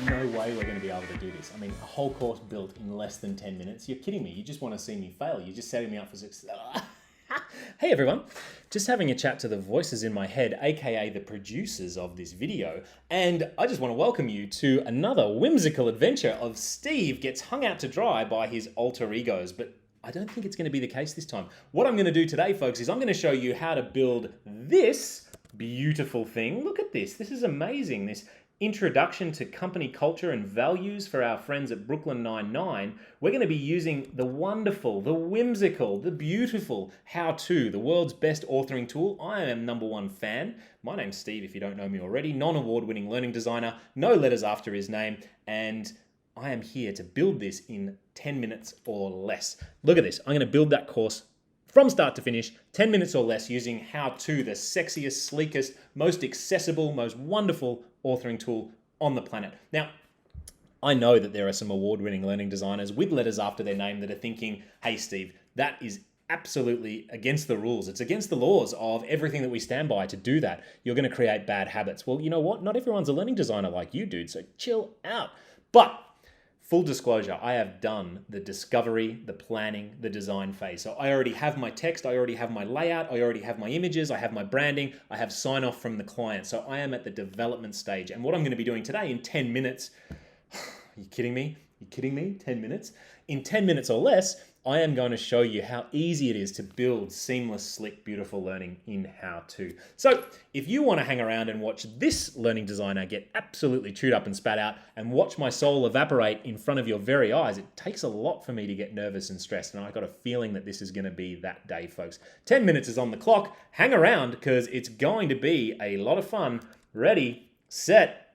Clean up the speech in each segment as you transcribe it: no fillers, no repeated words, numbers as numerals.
no way we're going to be able to do this. I mean, a whole course built in less than 10 minutes. You're kidding me. You just want to see me fail. You're just setting me up for success. Hey everyone, just having a chat to the voices in my head, aka the producers of this video, and I just want to welcome you to another whimsical adventure of Steve gets hung out to dry by his alter egos, but I don't think it's going to be the case this time. What I'm going to do today, folks, is I'm going to show you how to build this beautiful thing. Look at this. This is amazing. This introduction to company culture and values for our friends at Brooklyn Nine-Nine. We're going to be using the wonderful, the whimsical, the beautiful HowToo, the world's best authoring tool. I am #1 fan. My name's Steve, if you don't know me already, non-award-winning learning designer, no letters after his name, and I am here to build this in 10 minutes or less. Look at this. I'm going to build that course from start to finish, 10 minutes or less, using HowToo, the sexiest, sleekest, most accessible, most wonderful authoring tool on the planet. Now, I know that there are some award-winning learning designers with letters after their name that are thinking, hey, Steve, that is absolutely against the rules. It's against the laws of everything that we stand by to do that. You're going to create bad habits. Well, you know what? Not everyone's a learning designer like you, dude, so chill out. But full disclosure, I have done the discovery, the planning, the design phase. So I already have my text, I already have my layout, I already have my images, I have my branding, I have sign off from the client. So I am at the development stage. And what I'm going to be doing today in 10 minutes, are you kidding me? You kidding me? 10 minutes? In 10 minutes or less, I am going to show you how easy it is to build seamless, slick, beautiful learning in HowToo. So if you want to hang around and watch this learning designer get absolutely chewed up and spat out and watch my soul evaporate in front of your very eyes, it takes a lot for me to get nervous and stressed. And I got a feeling that this is going to be that day, folks. 10 minutes is on the clock. Hang around because it's going to be a lot of fun. Ready, set,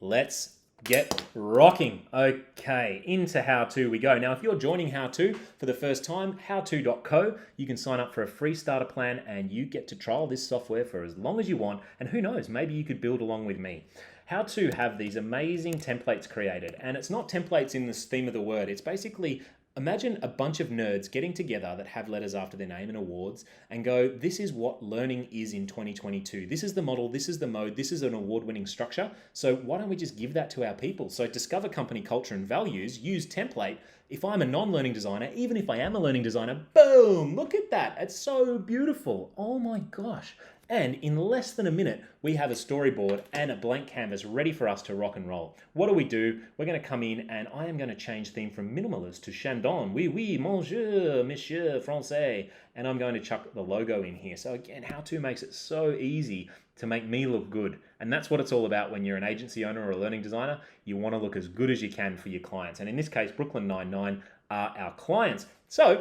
let's get rocking. Okay, into HowToo we go. Now, if you're joining HowToo for the first time, howtoo.co, you can sign up for a free starter plan and you get to trial this software for as long as you want. And who knows, maybe you could build along with me. HowToo have these amazing templates created, and it's not templates in the theme of the word. It's basically, imagine a bunch of nerds getting together that have letters after their name and awards and go, this is what learning is in 2022. This is the model, this is the mode, this is an award-winning structure. So why don't we just give that to our people? So discover company culture and values, use template. If I'm a non-learning designer, even if I am a learning designer, boom, look at that. It's so beautiful. Oh my gosh. And in less than a minute, we have a storyboard and a blank canvas ready for us to rock and roll. What do? We're going to come in and I am going to change theme from minimalist to Chandon. Oui, monsieur, français. And I'm going to chuck the logo in here. So again, HowToo makes it so easy to make me look good. And that's what it's all about when you're an agency owner or a learning designer. You want to look as good as you can for your clients. And in this case, Brooklyn Nine-Nine are our clients. So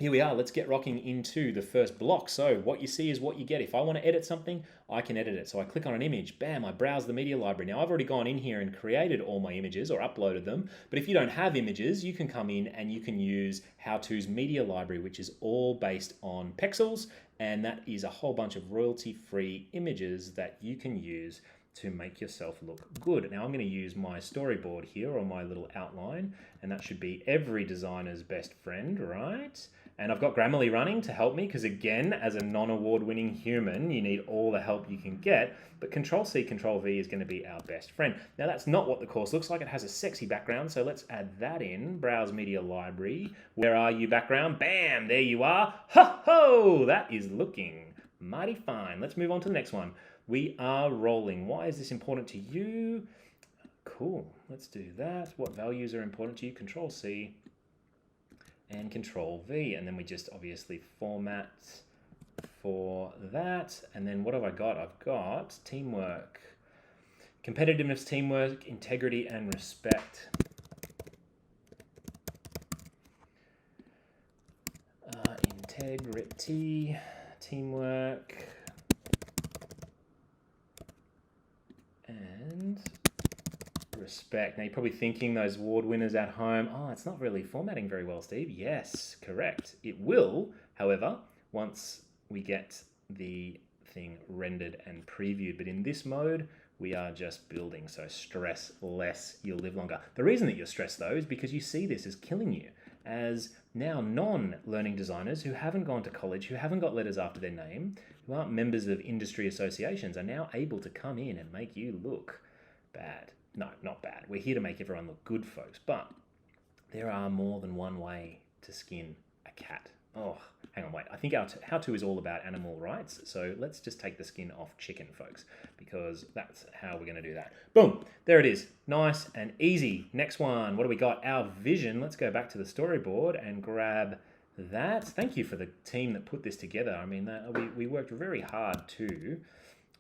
here we are, let's get rocking into the first block. So what you see is what you get. If I want to edit something, I can edit it. So I click on an image, bam, I browse the media library. Now I've already gone in here and created all my images or uploaded them. But if you don't have images, you can come in and you can use HowToo's media library, which is all based on pixels. And that is a whole bunch of royalty-free images that you can use to make yourself look good. Now I'm going to use my storyboard here or my little outline, and that should be every designer's best friend, right? And I've got Grammarly running to help me because again, as a non-award-winning human, you need all the help you can get, but Control-C, Control-V is going to be our best friend. Now that's not what the course looks like. It has a sexy background, so let's add that in. Browse Media Library. Where are you, background? Bam, there you are. Ho, ho, that is looking mighty fine. Let's move on to the next one. We are rolling. Why is this important to you? Cool, let's do that. What values are important to you? Control-C and Control-V, and then we just obviously format for that. And then what have I got? I've got teamwork, competitiveness, teamwork, integrity, and respect. Integrity, teamwork, and respect. Now you're probably thinking, those award winners at home, oh, it's not really formatting very well, Steve. Yes, correct. It will, however, once we get the thing rendered and previewed. But in this mode, we are just building. So stress less, you'll live longer. The reason that you're stressed though is because you see this as killing you. As now non-learning designers who haven't gone to college, who haven't got letters after their name, who aren't members of industry associations, are now able to come in and make you look bad. No, not bad. We're here to make everyone look good, folks. But there are more than one way to skin a cat. Oh, hang on, wait. I think HowToo is all about animal rights. So let's just take the skin off chicken, folks, because that's how we're going to do that. Boom. There it is. Nice and easy. Next one. What do we got? Our vision. Let's go back to the storyboard and grab that. Thank you for the team that put this together. I mean, we worked very hard too.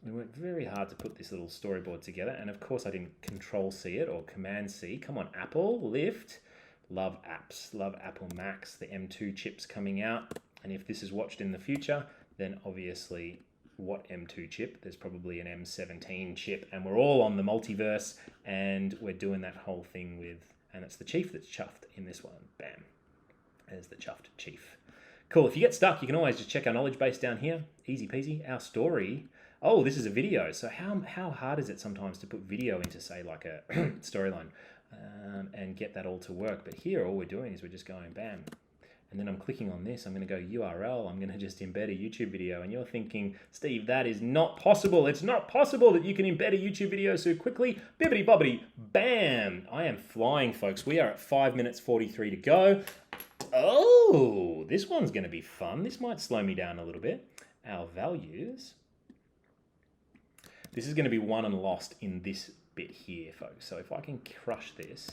We worked very hard to put this little storyboard together. And of course, I didn't Control C it or Command C. Come on, Apple, lift. Love apps. Love Apple Macs. The M2 chip's coming out. And if this is watched in the future, then obviously what M2 chip? There's probably an M17 chip. And we're all on the multiverse. And we're doing that whole thing with... And it's the chief that's chuffed in this one. Bam. There's the chuffed chief. Cool. If you get stuck, you can always just check our knowledge base down here. Easy peasy. Our story... Oh, this is a video. So how hard is it sometimes to put video into, say, like a storyline and get that all to work? But here, all we're doing is we're just going bam. And then I'm clicking on this. I'm going to go URL. I'm going to just embed a YouTube video. And you're thinking, Steve, that is not possible. It's not possible that you can embed a YouTube video so quickly. Bibbity bobbity, bam. I am flying, folks. We are at 5 minutes 43 to go. Oh, this one's going to be fun. This might slow me down a little bit. Our values... This is going to be won and lost in this bit here, folks. So if I can crush this,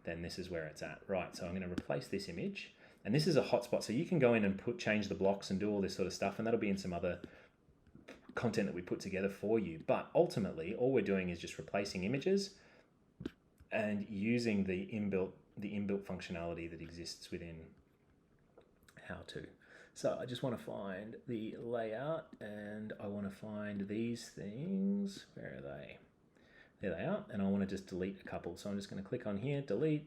then this is where it's at. Right, so I'm going to replace this image. And this is a hotspot, so you can go in and change the blocks and do all this sort of stuff, and that'll be in some other content that we put together for you. But ultimately, all we're doing is just replacing images and using the inbuilt functionality that exists within HowToo. So I just want to find the layout and I want to find these things. Where are they? There they are. And I want to just delete a couple. So I'm just going to click on here, delete.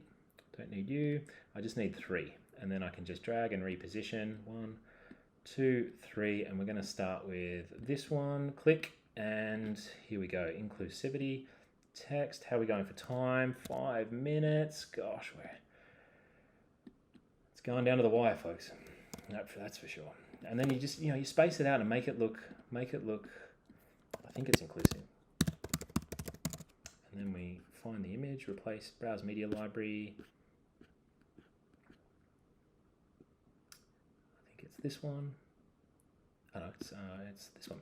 Don't need you. I just need 3. And then I can just drag and reposition. 1, 2, 3. And we're going to start with this one. Click. And here we go. Inclusivity. Text. How are we going for time? 5 minutes. Gosh, it's going down to the wire, folks. Nope, that's for sure. And then you just, you space it out and make it look, I think it's inclusive. And then we find the image, replace, browse media library. I think it's this one. Oh no, it's this one.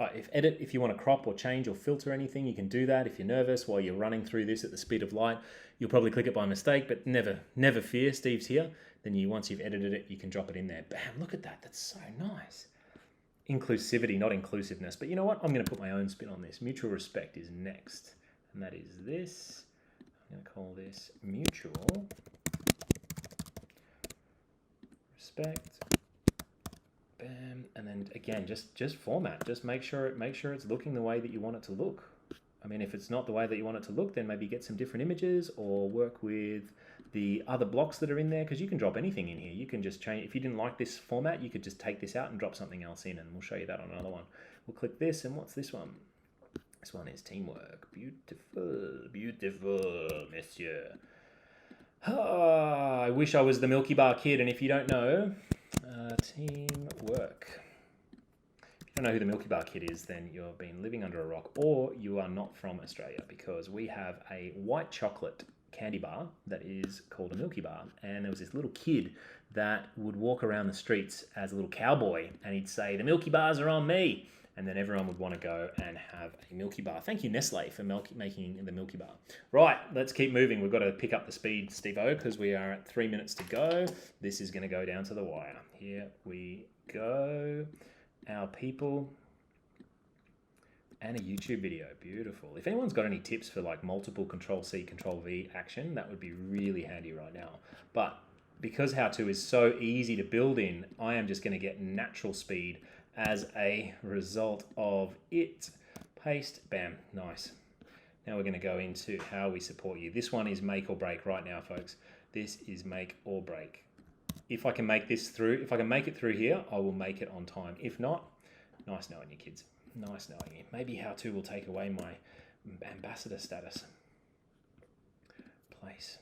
If you want to crop or change or filter anything, you can do that. If you're nervous while you're running through this at the speed of light, you'll probably click it by mistake, but never fear, Steve's here. Then once you've edited it, you can drop it in there. Bam, look at that, that's so nice. Inclusivity, not inclusiveness. But you know what? I'm going to put my own spin on this. Mutual respect is next. And that is this. I'm going to call this mutual respect. Bam, and then again, just format. Just make sure it's looking the way that you want it to look. I mean, if it's not the way that you want it to look, then maybe get some different images or work with the other blocks that are in there, because you can drop anything in here. You can just change. If you didn't like this format, you could just take this out and drop something else in, and we'll show you that on another one. We'll click this, and what's this one? This one is teamwork. Beautiful, beautiful, monsieur. I wish I was the Milky Bar kid, and if you don't know, teamwork. If you don't know who the Milky Bar kid is, then you've been living under a rock, or you are not from Australia, because we have a white chocolate candy bar that is called a Milky Bar. And there was this little kid that would walk around the streets as a little cowboy, and he'd say, "The Milky Bars are on me." And then everyone would want to go and have a Milky Bar. Thank you, Nestle, for making the Milky Bar. Right, let's keep moving. We've got to pick up the speed, Steve-O, because we are at 3 minutes to go. This is going to go down to the wire. Here we go. Our people. And a YouTube video. Beautiful. If anyone's got any tips for like multiple Control-C, Control-V action, that would be really handy right now. But because HowToo is so easy to build in, I am just going to get natural speed as a result of it. Paste, bam, nice. Now we're going to go into how we support you. This one is make or break right now, folks. This is make or break. If I can make this through, if I can make it through here, I will make it on time. If not, nice knowing you, kids. Nice knowing you. Maybe HowToo will take away my ambassador status. Place.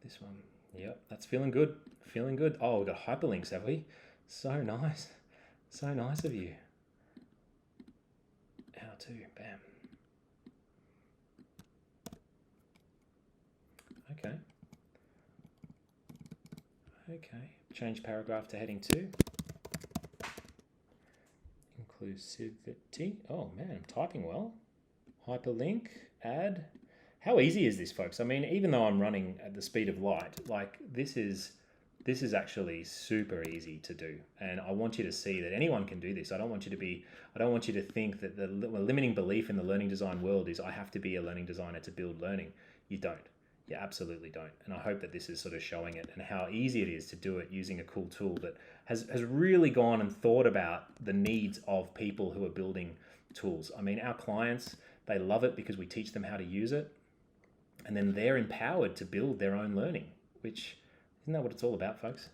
This one. Yep, that's feeling good. Feeling good. Oh, we've got hyperlinks, have we? So nice. So nice of you. HowToo. Bam. Okay, change paragraph to heading 2. Inclusivity. Oh man, I'm typing well. Hyperlink, add. How easy is this, folks? I mean, even though I'm running at the speed of light, like this is actually super easy to do. And I want you to see that anyone can do this. I don't want you to think that the limiting belief in the learning design world is I have to be a learning designer to build learning. You don't. You absolutely don't. And I hope that this is sort of showing it and how easy it is to do it using a cool tool that has really gone and thought about the needs of people who are building tools. I mean, our clients, they love it because we teach them how to use it. And then they're empowered to build their own learning, which, isn't that what it's all about, folks?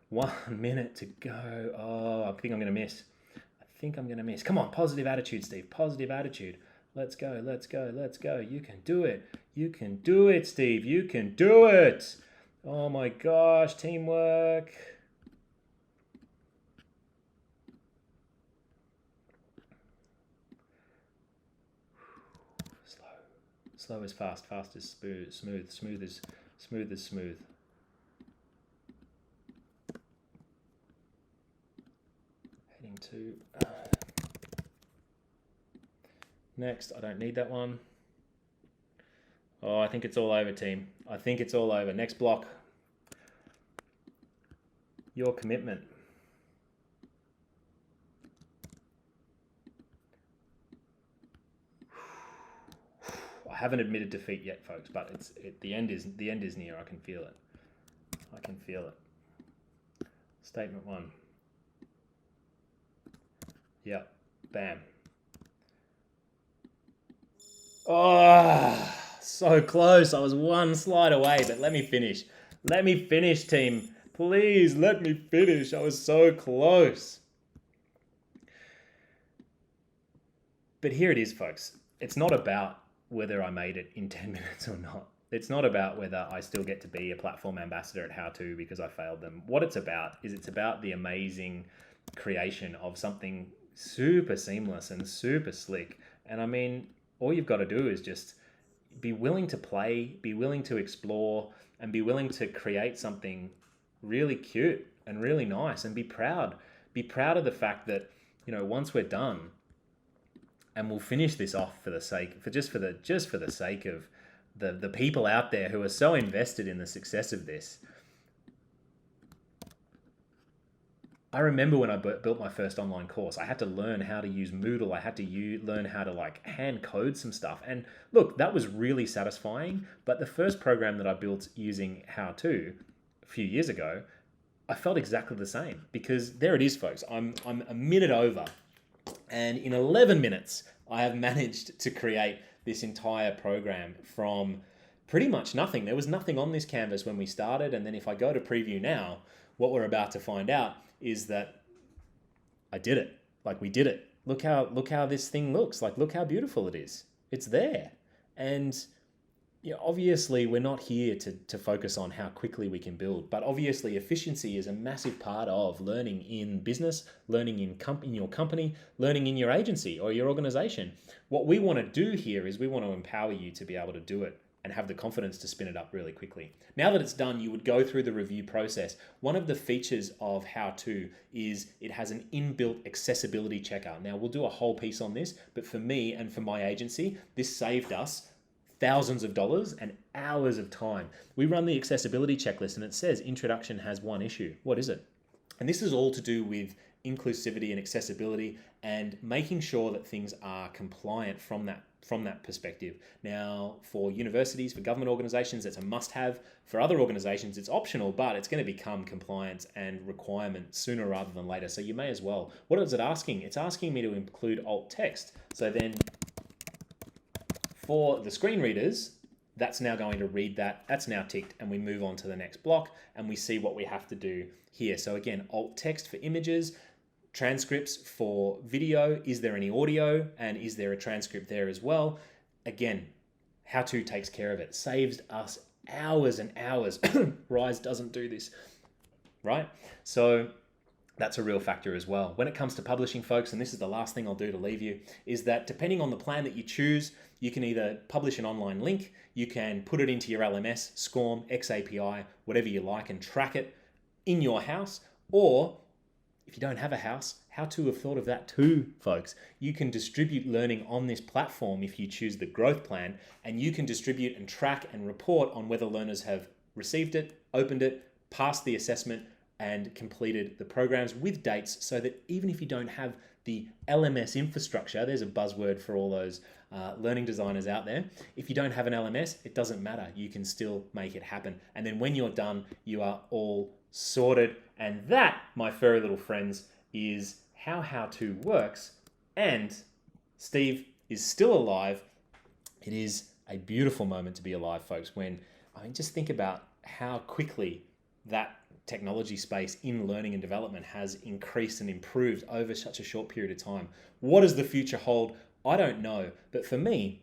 1 minute to go. Oh, I think I'm going to miss. Come on, positive attitude, Steve. Positive attitude. Let's go. You can do it. You can do it, Steve. You can do it. Oh my gosh, teamwork. Slow is fast, fast is smooth, smooth is smooth. Heading 2. Next, I don't need that one. Oh, I think it's all over, team. I think it's all over. Next block. Your commitment. I haven't admitted defeat yet, folks, but the end is near. I can feel it. Statement 1. Yep. Bam. Oh, so close. I was 1 slide away, but let me finish. Let me finish, team. Please let me finish. I was so close. But here it is, folks. It's not about whether I made it in 10 minutes or not. It's not about whether I still get to be a platform ambassador at HowToo because I failed them. What it's about is it's about the amazing creation of something super seamless and super slick. And I mean, all you've got to do is just be willing to play, be willing to explore, and be willing to create something really cute and really nice, and be proud. Be proud of the fact that, you know, once we're done, and we'll finish this off for the sake of the people out there who are so invested in the success of this. I remember when I built my first online course, I had to learn how to use Moodle. I had to learn how to hand code some stuff. And look, that was really satisfying. But the first program that I built using HowToo a few years ago, I felt exactly the same, because there it is, folks. I'm a minute over. And in 11 minutes, I have managed to create this entire program from pretty much nothing. There was nothing on this canvas when we started. And then if I go to preview now, what we're about to find out is that I did it. We did it. Look how this thing looks. Look how beautiful it is. It's there. And obviously we're not here to focus on how quickly we can build, but obviously efficiency is a massive part of learning in business, learning in your company, learning in your agency or your organization. What we want to do here is we want to empower you to be able to do it and have the confidence to spin it up really quickly. Now that it's done, you would go through the review process. One of the features of HowToo is it has an inbuilt accessibility checker. Now, we'll do a whole piece on this, but for me and for my agency, this saved us thousands of dollars and hours of time. We run the accessibility checklist and it says introduction has 1 issue. What is it? And this is all to do with inclusivity and accessibility and making sure that things are compliant from that perspective. Now, for universities, for government organizations, it's a must-have. For other organizations, it's optional, but it's going to become compliance and requirement sooner rather than later. So you may as well. What is it asking? It's asking me to include alt text. So then for the screen readers, that's now going to read that. That's now ticked, and we move on to the next block and we see what we have to do here. So again, alt text for images, transcripts for video. Is there any audio, and is there a transcript there as well? Again, HowToo takes care of it. Saves us hours and hours. Rise doesn't do this, right? So that's a real factor as well. When it comes to publishing, folks, and this is the last thing I'll do to leave you, is that depending on the plan that you choose, you can either publish an online link, you can put it into your LMS, SCORM, XAPI, whatever you like, and track it in your house, or if you don't have a house, HowToo have thought of that too, folks. You can distribute learning on this platform if you choose the growth plan, and you can distribute and track and report on whether learners have received it, opened it, passed the assessment, and completed the programs with dates, so that even if you don't have the LMS infrastructure, there's a buzzword for all those learning designers out there. If you don't have an LMS, it doesn't matter. You can still make it happen. And then when you're done, you are all sorted. And that, my furry little friends, is how HowToo works. And Steve is still alive. It is a beautiful moment to be alive, folks, when, just think about how quickly that technology space in learning and development has increased and improved over such a short period of time. What does the future hold? I don't know. But for me,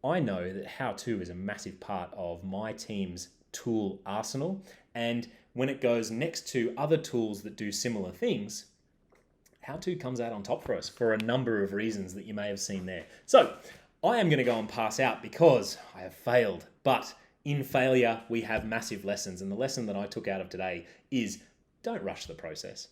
I know that HowToo is a massive part of my team's tool arsenal. And when it goes next to other tools that do similar things, HowToo comes out on top for us for a number of reasons that you may have seen there. So I am going to go and pass out because I have failed. But in failure, we have massive lessons. And the lesson that I took out of today is don't rush the process.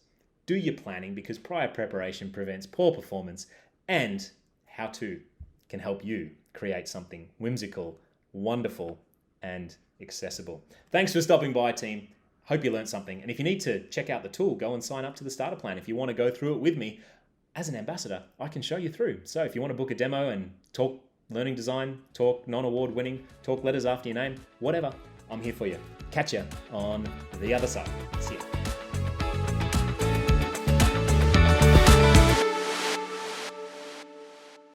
Do your planning, because prior preparation prevents poor performance, and HowToo can help you create something whimsical, wonderful, and accessible. Thanks for stopping by, team. Hope you learned something. And if you need to check out the tool, go and sign up to the starter plan. If you want to go through it with me as an ambassador, I can show you through. So if you want to book a demo and talk learning design, talk non-award winning, talk letters after your name, whatever, I'm here for you. Catch you on the other side. See ya.